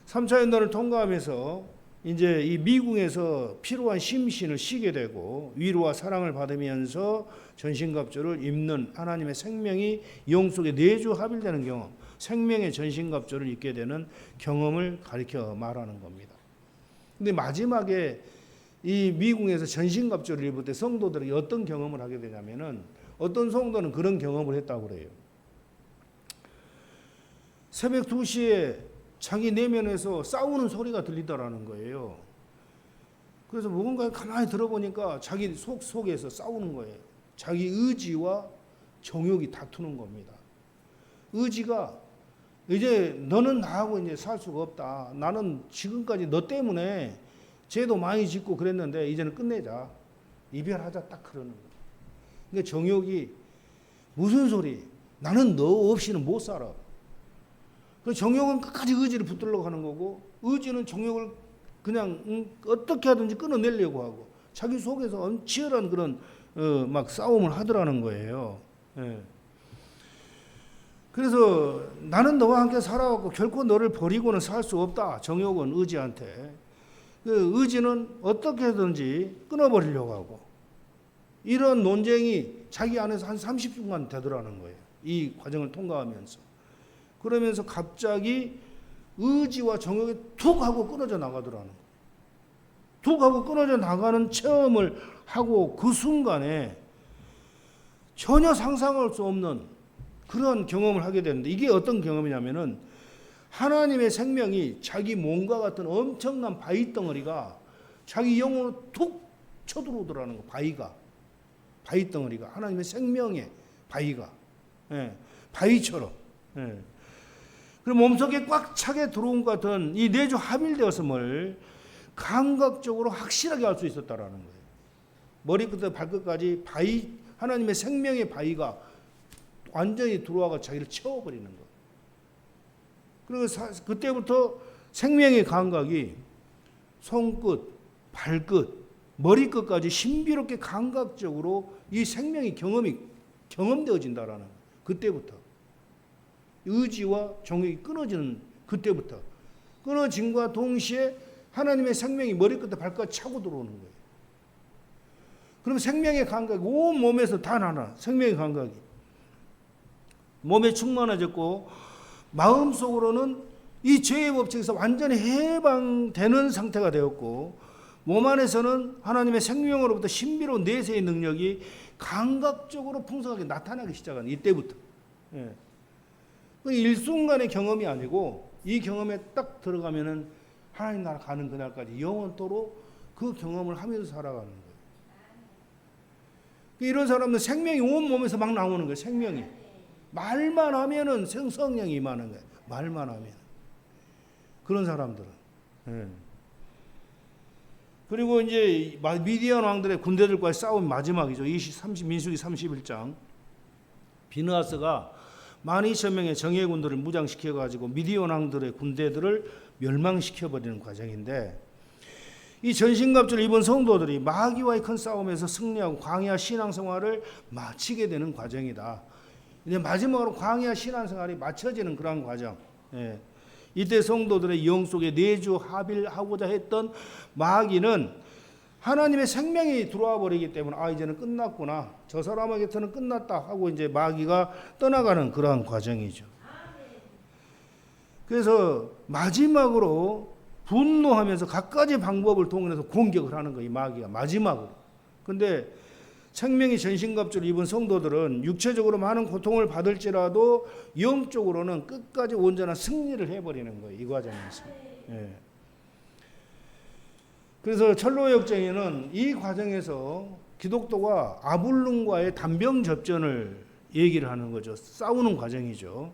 3차 연단을 통과하면서 이제 이 미궁에서 필요한 심신을 쉬게 되고 위로와 사랑을 받으면서 전신갑주를 입는 하나님의 생명이 영 속에 내주 합일되는 경험, 생명의 전신갑주를 입게 되는 경험을 가리켜 말하는 겁니다. 근데 마지막에 이 미궁에서 전신갑주를 입을 때 성도들이 어떤 경험을 하게 되냐면은 어떤 성도는 그런 경험을 했다고 그래요. 새벽 2시에 자기 내면에서 싸우는 소리가 들리더라는 거예요. 그래서 뭔가 가만히 들어보니까 자기 속에서 싸우는 거예요. 자기 의지와 정욕이 다투는 겁니다. 의지가 이제 너는 나하고 이제 살 수가 없다. 나는 지금까지 너 때문에 죄도 많이 짓고 그랬는데 이제는 끝내자. 이별하자 딱 그러는 거예요. 그러니까 정욕이 무슨 소리? 나는 너 없이는 못 살아. 그 정욕은 끝까지 의지를 붙들려고 하는 거고 의지는 정욕을 그냥 어떻게 하든지 끊어내려고 하고 자기 속에서 치열한 그런 막 싸움을 하더라는 거예요. 예. 그래서 나는 너와 함께 살아왔고 결코 너를 버리고는 살 수 없다. 정욕은 의지한테. 그 의지는 어떻게든지 끊어버리려고 하고 이런 논쟁이 자기 안에서 한 30분간 되더라는 거예요. 이 과정을 통과하면서. 그러면서 갑자기 의지와 정욕이 툭 하고 끊어져 나가더라는 거예요. 툭 하고 끊어져 나가는 체험을 하고 그 순간에 전혀 상상할 수 없는 그런 경험을 하게 되는데 이게 어떤 경험이냐면은 하나님의 생명이 자기 몸과 같은 엄청난 바위 덩어리가 자기 영혼으로 툭 쳐들어오더라는 거. 바위 덩어리가 하나님의 생명의 바위가 바위처럼 그리고 몸속에 꽉 차게 들어온 것 같은 이 내주 합일되었음을 감각적으로 확실하게 알 수 있었다라는 거예요. 머리끝부터 발끝까지 하나님의 생명의 바위가 완전히 들어와서 자기를 채워버리는 거예요. 그리고 그때부터 생명의 감각이 손끝, 발끝, 머리끝까지 신비롭게 감각적으로 이 생명의 경험되어진다라는 거예요. 그때부터. 의지와 정욕이 끊어지는 그때부터. 끊어짐과 동시에 하나님의 생명이 머리끝에 발끝 차고 들어오는 거예요. 그럼 생명의 감각이 온 몸에서 다 나나. 생명의 감각이. 몸에 충만해졌고 마음속으로는 이 죄의 법칙에서 완전히 해방되는 상태가 되었고, 몸 안에서는 하나님의 생명으로부터 신비로운 내세의 능력이 감각적으로 풍성하게 나타나기 시작한 이때부터. 예. 그 일순간의 경험이 아니고 이 경험에 딱 들어가면은 하나님 나라 가는 그날까지 영원토록 그 경험을 하면서 살아가는 거예요. 이런 사람은 생명이 온 몸에서 막 나오는 거예요. 생명이. 말만 하면은 성령이 임하는 거예요. 말만 하면. 그런 사람들은. 예. 그리고 이제 미디안 왕들의 군대들과의 싸움 마지막이죠. 민수기 31장. 비느하스가 12,000명의 정예군들을 무장시켜가지고 미디안 왕들의 군대들을 멸망시켜버리는 과정인데, 이 전신갑주를 입은 성도들이 마귀와의 큰 싸움에서 승리하고 광야 신앙생활을 마치게 되는 과정이다. 이제 마지막으로 광야 신앙생활이 마쳐지는 그러한 과정. 예. 이때 성도들의 영 속에 내주합일하고자 했던 마귀는 하나님의 생명이 들어와 버리기 때문에 이제는 끝났구나, 저 사람에게서는 끝났다 하고 이제 마귀가 떠나가는 그러한 과정이죠. 그래서 마지막으로 분노하면서 갖가지 방법을 동원해서 공격을 하는 거예요. 이 마귀가 마지막으로. 근데 생명이 전신갑주를 입은 성도들은 육체적으로 많은 고통을 받을지라도 영적으로는 끝까지 온전한 승리를 해버리는 거예요. 이 과정에서. 예. 그래서 철로 역정에는 이 과정에서 기독도가 아불론과의 단병 접전을 얘기를 하는 거죠. 싸우는 과정이죠.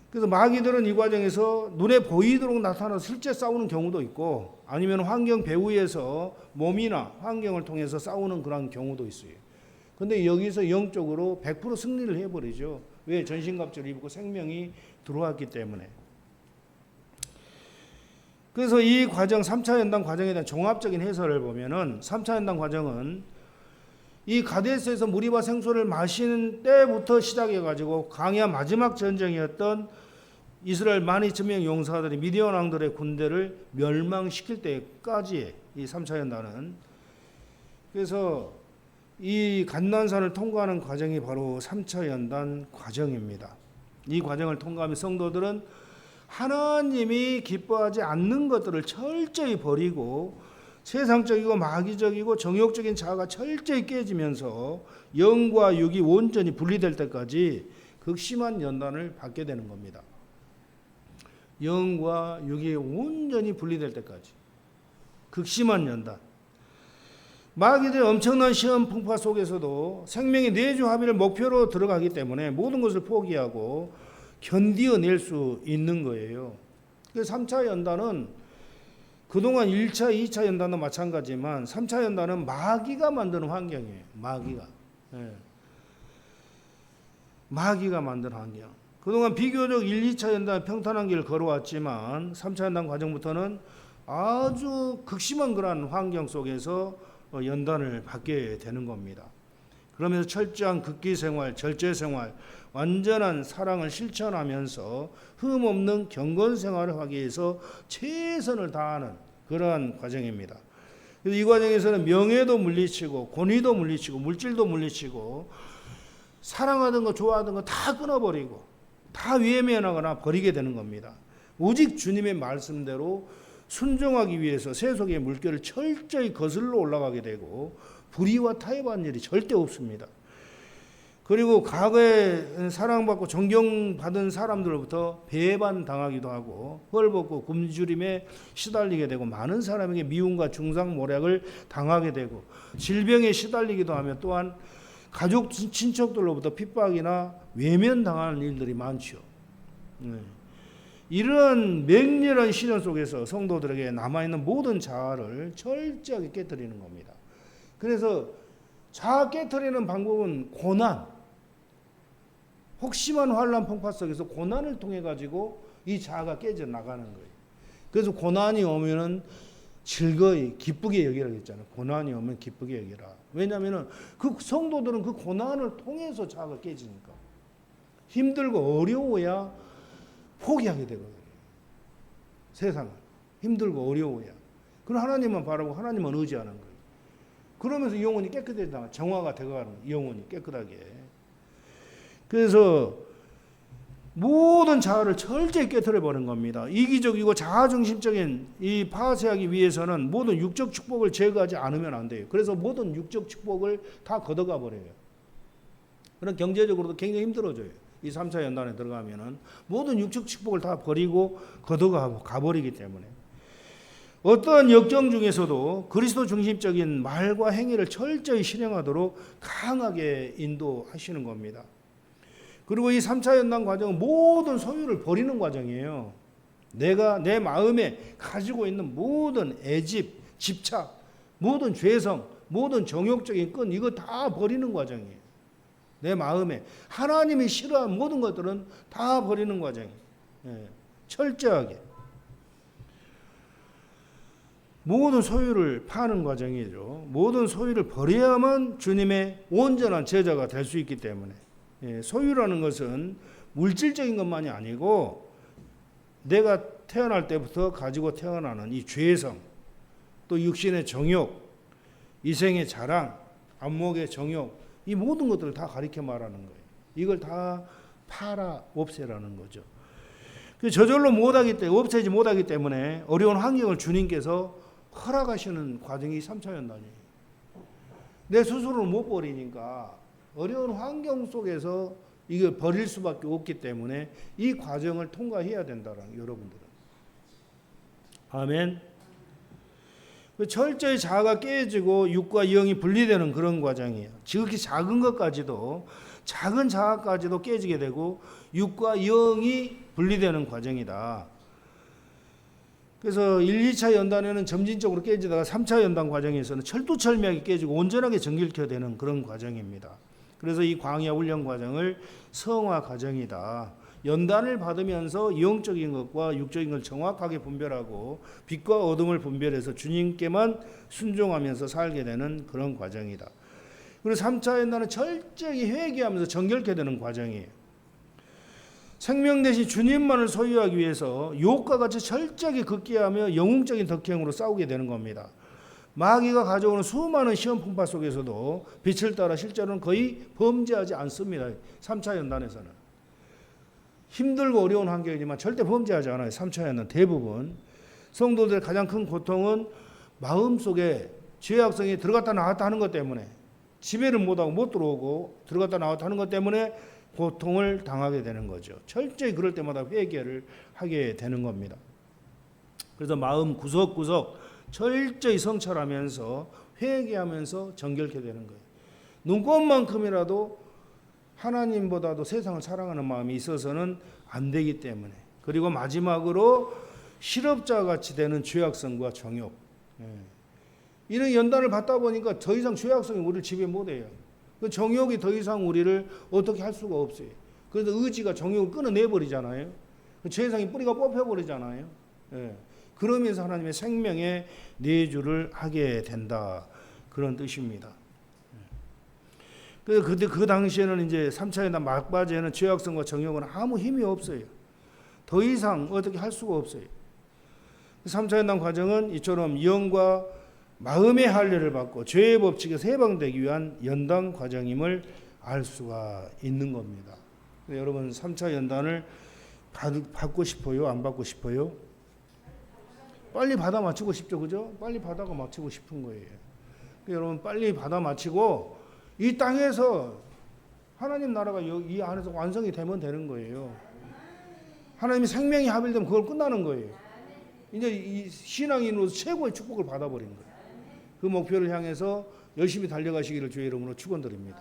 그래서 마귀들은 이 과정에서 눈에 보이도록 나타나서 실제 싸우는 경우도 있고, 아니면 환경 배후에서 몸이나 환경을 통해서 싸우는 그런 경우도 있어요. 근데 여기서 영적으로 100% 승리를 해버리죠. 왜? 전신갑주를 입고 생명이 들어왔기 때문에. 그래서 이 과정 3차 연단 과정에 대한 종합적인 해설을 보면은, 3차 연단 과정은 이 가데스에서 무리바 생수를 마시는 때부터 시작해가지고 광야 마지막 전쟁이었던 이스라엘 12,000명 용사들이 미디안 왕들의 군대를 멸망시킬 때까지 이 3차 연단은, 그래서 이 간난산을 통과하는 과정이 바로 3차 연단 과정입니다. 이 과정을 통과하면 성도들은 하나님이 기뻐하지 않는 것들을 철저히 버리고 세상적이고 마귀적이고 정욕적인 자아가 철저히 깨지면서 영과 육이 온전히 분리될 때까지 극심한 연단을 받게 되는 겁니다. 영과 육이 온전히 분리될 때까지 극심한 연단. 마귀들의 엄청난 시험 풍파 속에서도 생명의 내주 합의를 목표로 들어가기 때문에 모든 것을 포기하고 견디어낼 수 있는 거예요. 그래서 3차 연단은 그동안 1차, 2차 연단도 마찬가지지만 3차 연단은 마귀가 만드는 환경이에요. 마귀가. 예. 마귀가 만드는 환경. 그동안 비교적 1, 2차 연단 평탄한 길을 걸어왔지만 3차 연단 과정부터는 아주 극심한 그러한 환경 속에서 연단을 받게 되는 겁니다. 그러면서 철저한 극기 생활, 절제 생활, 완전한 사랑을 실천하면서 흠없는 경건 생활을 하기 위해서 최선을 다하는 그러한 과정입니다. 그래서 이 과정에서는 명예도 물리치고 권위도 물리치고 물질도 물리치고 사랑하던 거 좋아하던 거 다 끊어버리고 다 외면하거나 버리게 되는 겁니다. 오직 주님의 말씀대로 순종하기 위해서 세속의 물결을 철저히 거슬러 올라가게 되고 불의와 타협한 일이 절대 없습니다. 그리고 과거에 사랑받고 존경받은 사람들로부터 배반당하기도 하고 헐벗고 굶주림에 시달리게 되고 많은 사람에게 미움과 중상모략을 당하게 되고 질병에 시달리기도 하며 또한 가족 친척들로부터 핍박이나 외면당하는 일들이 많죠. 이런 맹렬한 시련 속에서 성도들에게 남아있는 모든 자아를 철저하게 깨뜨리는 겁니다. 그래서 자아 깨뜨리는 방법은 고난, 혹심한 환난 풍파 속에서 고난을 통해 가지고 이 자아가 깨져 나가는 거예요. 그래서 고난이 오면은 즐거이 기쁘게 여기라고 했잖아요. 고난이 오면 기쁘게 여기라. 왜냐하면 그 성도들은 그 고난을 통해서 자아가 깨지니까 힘들고 어려워야 포기하게 되거든요. 세상을 힘들고 어려워야. 그럼 하나님만 바라고 하나님만 의지하는 거예요. 그러면서 영혼이 깨끗해지다. 정화가 되어가는 영혼이 깨끗하게. 그래서 모든 자아를 철저히 깨트려 버린 겁니다. 이기적이고 자아중심적인 이 파쇄하기 위해서는 모든 육적 축복을 제거하지 않으면 안 돼요. 그래서 모든 육적 축복을 다 걷어가 버려요. 그런 경제적으로도 굉장히 힘들어져요. 이 3차 연단에 들어가면은 모든 육적 축복을 다 버리고 걷어가 버리기 때문에 어떠한 역정 중에서도 그리스도 중심적인 말과 행위를 철저히 실행하도록 강하게 인도하시는 겁니다. 그리고 이 3차 연단 과정은 모든 소유를 버리는 과정이에요. 내가 내 마음에 가지고 있는 모든 애집, 집착, 모든 죄성, 모든 정욕적인 끈 이거 다 버리는 과정이에요. 내 마음에 하나님이 싫어하는 모든 것들은 다 버리는 과정이에요. 철저하게. 모든 소유를 파는 과정이죠. 모든 소유를 버려야만 주님의 온전한 제자가 될 수 있기 때문에 소유라는 것은 물질적인 것만이 아니고 내가 태어날 때부터 가지고 태어나는 이 죄성, 또 육신의 정욕, 이생의 자랑, 안목의 정욕, 이 모든 것들을 다 가리켜 말하는 거예요. 이걸 다 팔아 없애라는 거죠. 저절로 못하기 때문에, 없애지 못하기 때문에 어려운 환경을 주님께서 허락하시는 과정이 3차 연단이에요. 내 스스로를 못 버리니까 어려운 환경 속에서 이걸 버릴 수밖에 없기 때문에 이 과정을 통과해야 된다는 여러분들은. 아멘. 철저히 자아가 깨지고 육과 영이 분리되는 그런 과정이에요. 지극히 작은 것까지도 작은 자아까지도 깨지게 되고 육과 영이 분리되는 과정이다. 그래서 1, 2차 연단에는 점진적으로 깨지다가 3차 연단 과정에서는 철두철미하게 깨지고 온전하게 정결케 되는 그런 과정입니다. 그래서 이 광야 훈련 과정을 성화 과정이다. 연단을 받으면서 영적인 것과 육적인 걸 정확하게 분별하고 빛과 어둠을 분별해서 주님께만 순종하면서 살게 되는 그런 과정이다. 그리고 3차 연단은 철저히 회개하면서 정결케 되는 과정이에요. 생명 대신 주님만을 소유하기 위해서 욕과 같이 철저하게 극기하며 영웅적인 덕행으로 싸우게 되는 겁니다. 마귀가 가져오는 수많은 시험 풍파 속에서도 빛을 따라 실제로는 거의 범죄하지 않습니다. 3차 연단에서는. 힘들고 어려운 환경이지만 절대 범죄하지 않아요. 3차 연단 대부분. 성도들의 가장 큰 고통은 마음속에 죄악성이 들어갔다 나왔다 하는 것 때문에 지배를 못하고 못 들어오고 들어갔다 나왔다 하는 것 때문에 고통을 당하게 되는 거죠. 철저히 그럴 때마다 회개를 하게 되는 겁니다. 그래서 마음 구석구석 철저히 성찰하면서 회개하면서 정결케 되는 거예요. 눈꽃만큼이라도 하나님보다도 세상을 사랑하는 마음이 있어서는 안 되기 때문에. 그리고 마지막으로 실업자같이 되는 죄악성과 정욕. 이런 연단을 받다 보니까 더 이상 죄악성이 우리를 지배 못해요. 그 정욕이 더 이상 우리를 어떻게 할 수가 없어요. 그래서 의지가 정욕을 끊어내버리잖아요. 그 죄성이 뿌리가 뽑혀버리잖아요. 그러면서 하나님의 생명의 내주를 하게 된다. 그런 뜻입니다. 그때 그 당시에는 이제 3차 연단 막바지에는 죄악성과 정욕은 아무 힘이 없어요. 더 이상 어떻게 할 수가 없어요. 3차 연단 과정은 이처럼 영과 마음의 할례를 받고 죄의 법칙에서 해방되기 위한 연단 과정임을 알 수가 있는 겁니다. 여러분 3차 연단을 받고 싶어요? 안 받고 싶어요? 빨리 받아 마치고 싶죠, 그죠? 빨리 받아가 마치고 싶은 거예요. 여러분 빨리 받아 마치고 이 땅에서 하나님 나라가 이 안에서 완성이 되면 되는 거예요. 하나님이 생명이 합일되면 그걸 끝나는 거예요. 이제 이 신앙인으로서 최고의 축복을 받아버린 거예요. 그 목표를 향해서 열심히 달려가시기를 주의 이름으로 축원드립니다.